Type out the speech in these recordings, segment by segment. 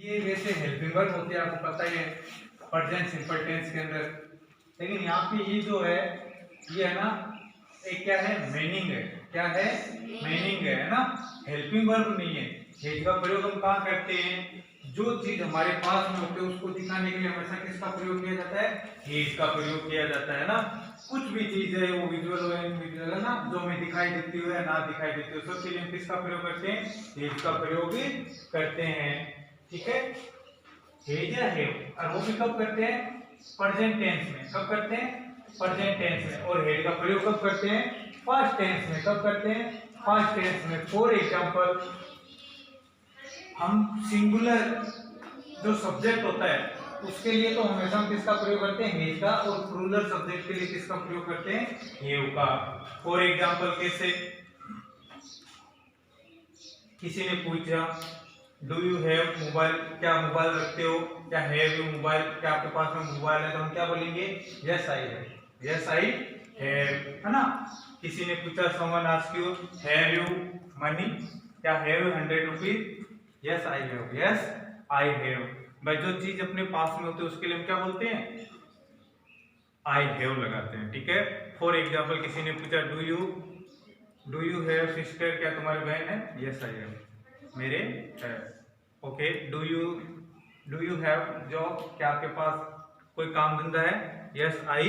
ये वैसे helping verb होते हैं, आपको पता ही है प्रेजेंट सिंपल टेंस के अंदर। लेकिन यहाँ पे ये जो है ये है ना, एक क्या है, मीनिंग है। क्या है? मीनिंग है ना, हेल्पिंग वर्ब नहीं है। हेज का प्रयोग हम कहाँ करते हैं? जो चीज हमारे पास में होती है उसको दिखाने के लिए हमेशा किसका प्रयोग किया जाता है? हेज का प्रयोग किया जाता है ना। कुछ भी चीज है, वो विजुअल हो या इनविजुअल है ना, जो हमें दिखाई देती हो या ना दिखाई देती हो, सबके लिए हम किसका प्रयोग करते हैं? हेज का प्रयोग करते हैं। ठीक है, हेज या हेव, और वो भी कब करते हैं? प्रेजेंट टेंस में। कब करते हैं? प्रेजेंट टेंस में। और हेड का प्रयोग कब करते हैं? पास्ट टेंस में। कब करते हैं? पास्ट टेंस में। फॉर एग्जांपल, हम सिंगुलर जो सब्जेक्ट होता है उसके लिए तो हमेशा हम किसका प्रयोग करते हैं? हेज का। और प्लूरल सब्जेक्ट के लिए किसका प्रयोग करते हैं? हेव का। फॉर एग्जांपल कैसे? किसी ने पूछा डू यू हैव मोबाइल, क्या मोबाइल रखते हो? क्या हैव यू मोबाइल, क्या आपके पास में मोबाइल है? तो हम क्या बोलेंगे? Yes I have. Yes I have, है ना। किसी ने पूछा someone ask you have you money, क्या have you 100 rupees? Yes I have. Yes I have. भाई जो चीज अपने पास में होती है उसके लिए हम क्या बोलते हैं? आई हैव लगाते हैं। ठीक है। फॉर एग्जाम्पल, किसी ने पूछा डू यू हैव सिस्टर, क्या तुम्हारी बहन है? यस आई हैव, मेरे है। Okay, do you have job, क्या आपके पास कोई काम धंधा है? Yes I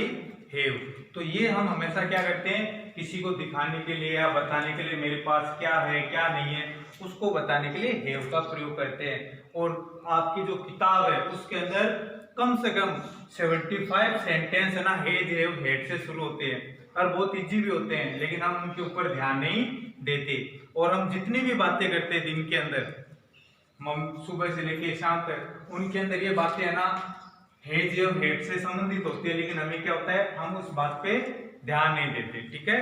have. तो ये हम हमेशा क्या करते हैं? किसी को दिखाने के लिए या बताने के लिए मेरे पास क्या है क्या नहीं है, उसको बताने के लिए हैव का प्रयोग करते हैं। और आपकी जो किताब है उसके अंदर कम से कम 75 सेंटेंस है ना, हेज हैव हेड से शुरू होते हैं, और बहुत इजी भी होते हैं, लेकिन हम उनके ऊपर ध्यान नहीं देते। और हम जितनी भी बातें करते हैं दिन के अंदर, सुबह से लेके शाम तक, उनके अंदर ये बातें है ना हेज और हेड से संबंधित होती है, लेकिन हमें क्या होता है? हम उस बात पे ध्यान नहीं देते। ठीक है।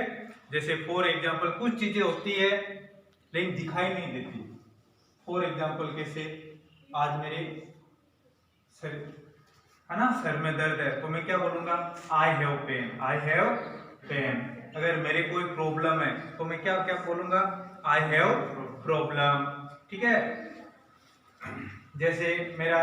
जैसे फॉर एग्जाम्पल, कुछ चीजें होती है लेकिन दिखाई नहीं देती। फॉर एग्जाम्पल कैसे? आज मेरे सर है ना, सर में दर्द है, तो मैं क्या बोलूंगा? I have pain. I have pain. अगर मेरे कोई प्रॉब्लम है तो मैं क्या क्या बोलूंगा? I have problem. ठीक है। जैसे मेरा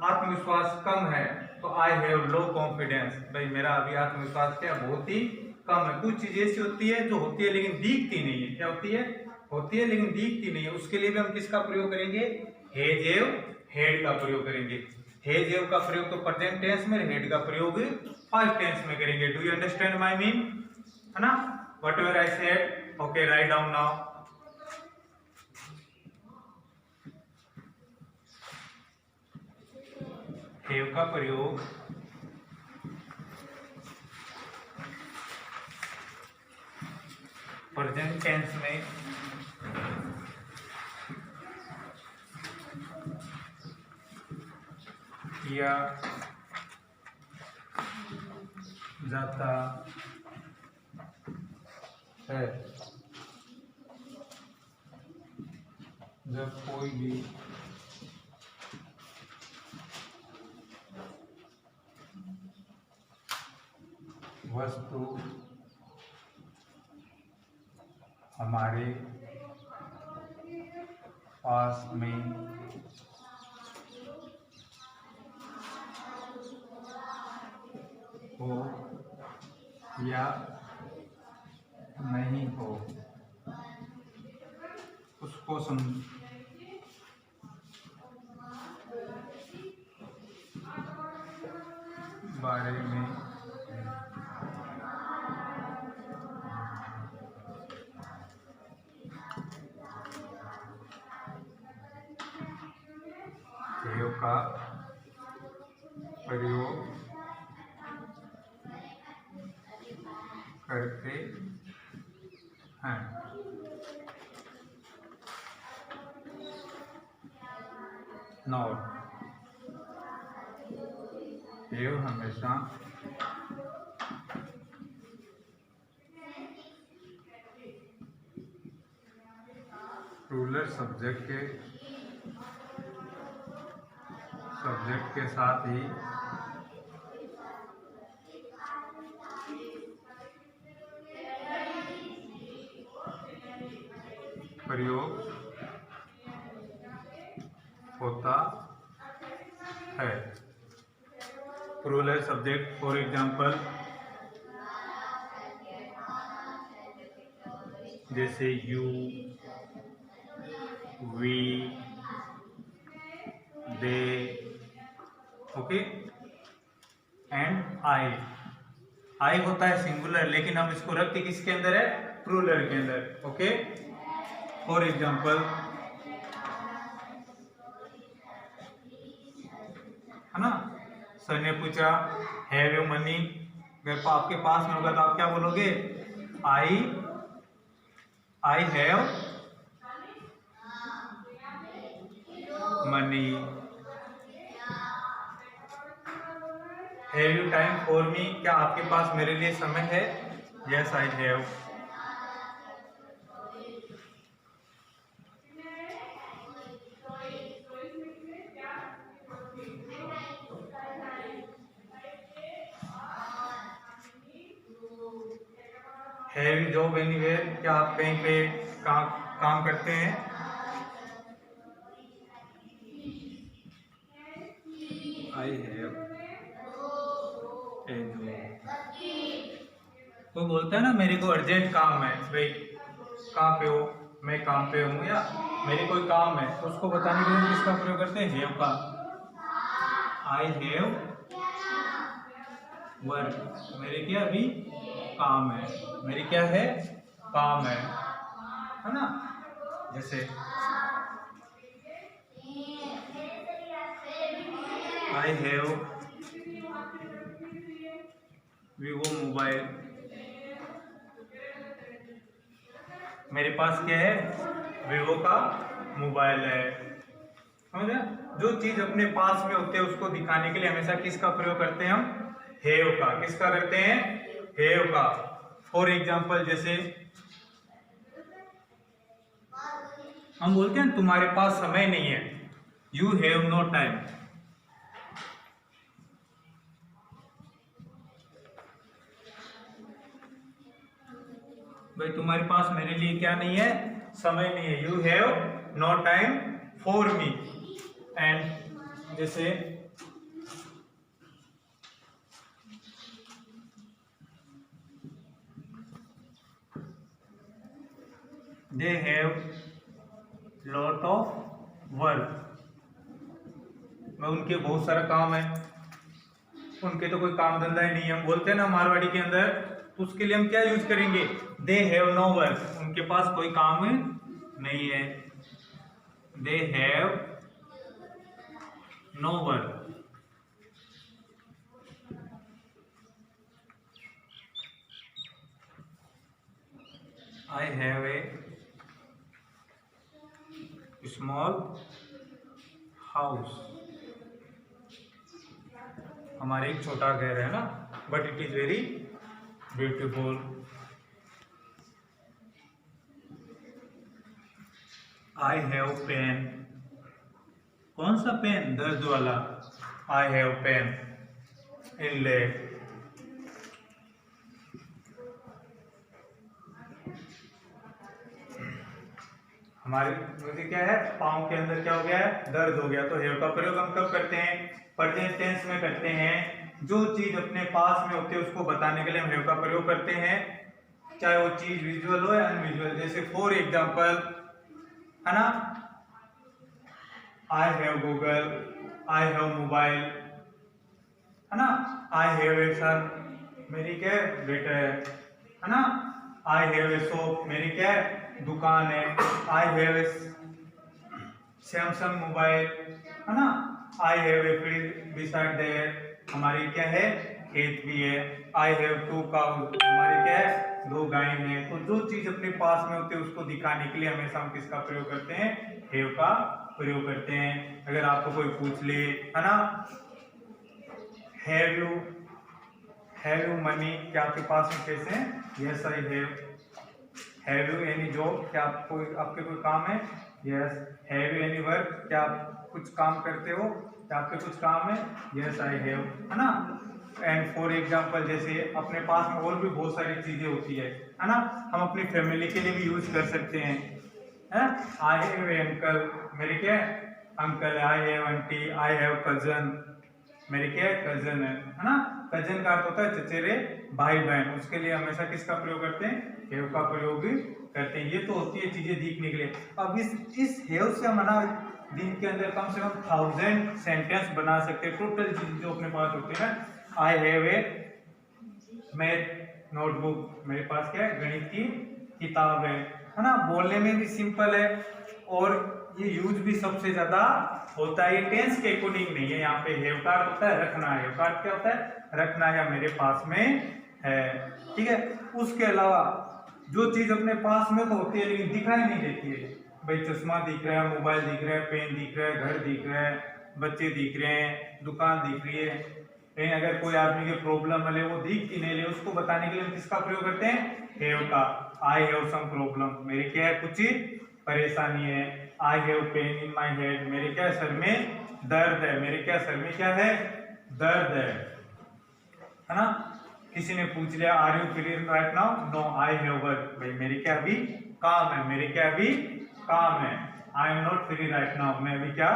आत्मविश्वास कम है तो आई हैव लो कॉन्फिडेंस। भाई मेरा अभी आत्मविश्वास क्या बहुत ही कम है। कुछ चीज ऐसी होती है जो होती है लेकिन दिखती नहीं है। क्या होती है? होती है लेकिन दिखती नहीं है। उसके लिए भी हम किसका प्रयोग करेंगे? हैज हैव हेड का प्रयोग करेंगे। हैज हैव का प्रयोग तो प्रेजेंट टेंस में, हेड का प्रयोग पास्ट टेंस में करेंगे। Do you understand my mean? है ना, what ever I said. Okay, write down now. Have का प्रयोग प्रेजेंट टेंस में किया जाता है जब कोई भी वस्तु हमारे पास में हो या नहीं हो, उसको बारे में हैव का प्रयोग करते हैं। नोट, हैव हमेशा प्लूरल सब्जेक्ट के साथ ही प्रयोग होता है। प्लूरल सब्जेक्ट फॉर एग्जांपल जैसे you, we, they, okay, and I. I होता है सिंगुलर, लेकिन हम इसको रखते किसके अंदर है? प्लूरल के अंदर, ओके। फॉर एग्जांपल, है ना, सर ने पूछा हैव यू मनी, अगर आपके पास में होगा तो आप क्या बोलोगे? I have money. Have you time for मी, क्या आपके पास मेरे लिए समय है? Yes I have. Have you job anywhere, क्या आप कहीं पे काम करते हैं? आई हैव ए जॉब। कोई बोलता है ना मेरे को अर्जेंट काम है, भाई कहाँ पे हो? मैं काम पे हूँ, या मेरे कोई काम है, तो उसको बताने के लिए हम किसका प्रयोग करते हैं? हैव का। आई हैव वर्क, मेरे क्या अभी काम है, मेरी क्या है? काम है ना। जैसे आई हैव वीवो मोबाइल, मेरे पास क्या है? वीवो का मोबाइल है। समझे? जो चीज अपने पास में होते हैं उसको दिखाने के लिए हमेशा किसका प्रयोग करते हैं हम? हैव का। किसका करते हैं? हैव का। फॉर एग्जाम्पल जैसे हम बोलते हैं तुम्हारे पास समय नहीं है, यू हैव नो टाइम। भाई तुम्हारे पास मेरे लिए क्या नहीं है? समय नहीं है। You have no time for me. And जैसे they have lot of work, मैं उनके बहुत सारा काम है, उनके तो कोई काम धंधा ही नहीं है। हम बोलते हैं ना मारवाड़ी के अंदर, तो उसके लिए हम क्या यूज करेंगे? दे हैव नो वर्क, उनके पास कोई काम नहीं है। They have no work. I have a small house, हमारे एक छोटा घर है ना, but it is very beautiful. I have pain, कौन सा पेन? दर्द वाला। I have pain in leg. हमारे मुझे क्या है? पाँव के अंदर क्या हो गया है? दर्द हो गया। तो हैव का प्रयोग हम कब करते हैं? प्रेजेंट टेंस में करते हैं। जो चीज अपने पास में होती है उसको बताने के लिए हम हैव का प्रयोग करते हैं, चाहे वो चीज विजुअल हो या अनविजुअल। जैसे फॉर एग्जांपल, है ना, I have Google, I have mobile, है ना, आई हैव ए सन, मेरी क्या है? बेटा है ना। आई हैव ए शॉप, मेरी क्या है? दुकान है। I have a Samsung mobile, है ना। I have a field beside there, हमारी क्या है? खेत भी है। आई हैव टू काउज, हमारी क्या है? दो गाय हैं। तो जो चीज अपने पास में होती है उसको दिखाने के लिए हमेशा हम किसका प्रयोग करते हैं? हैव का प्रयोग करते हैं। अगर आपको कोई पूछ ले, है ना, हैव यू मनी, क्या आपके पास में पैसे हैं? Yes I have. Have you any job, क्या आपके कोई काम है? Yes. Have you any work, क्या आप कुछ काम करते हो? क्या आपके कुछ काम है? यस आई हैव, है ना। एंड फॉर एग्जाम्पल जैसे अपने पास में और भी बहुत सारी चीजें होती है ना, हम अपनी फैमिली के लिए भी यूज कर सकते हैं। आई हैव ए अंकल, मेरे क्या uncle, I have aunty, I have cousin, मेरे क्या कजन है ना। कजन का अर्थ होता है चचेरे भाई बहन, उसके लिए हमेशा किसका प्रयोग करते हैं, हैव का प्रयोग करते हैं। ये तो होती है चीजें दिखने के लिए। अब इस हैव से हम ना दिन के अंदर कम से कम 1000 सेंटेंस बना सकते हैं। टोटल चीज जो अपने पास होती है ना, I have A math notebook, मेरे पास क्या है, गणित की किताब है ना। बोलने में भी सिंपल है और ये यूज भी सबसे ज्यादा होता है। ये टेंस के अकॉर्डिंग नहीं है, यहाँ पे हैव का अर्थ होता है रखना। हैव का अर्थ क्या होता है, रखना या मेरे पास में है, ठीक है। उसके अलावा जो चीज अपने पास में तो होती है लेकिन दिखाई नहीं देती है, भाई चश्मा दिख रहा है, मोबाइल दिख रहा है, पेन दिख रहा है, घर दिख रहा है, बच्चे दिख रहे हैं, दुकान दिख रही है, लेकिन अगर कोई आदमी की प्रॉब्लम है वो दिखती नहीं, उसको बताने के लिए हम किसका प्रयोग करते हैं, हैव का। आई हैव सम प्रॉब्लम, मेरी क्या है, कुछ परेशानी है। I have pain in my head, मेरे क्या सर में दर्द है, मेरे क्या सर में क्या है, दर्द है ना। किसी ने पूछ लिया are you free right now, no I have work, भाई मेरे क्या अभी काम है, मेरे क्या अभी काम है। I am not free right now, मैं अभी क्या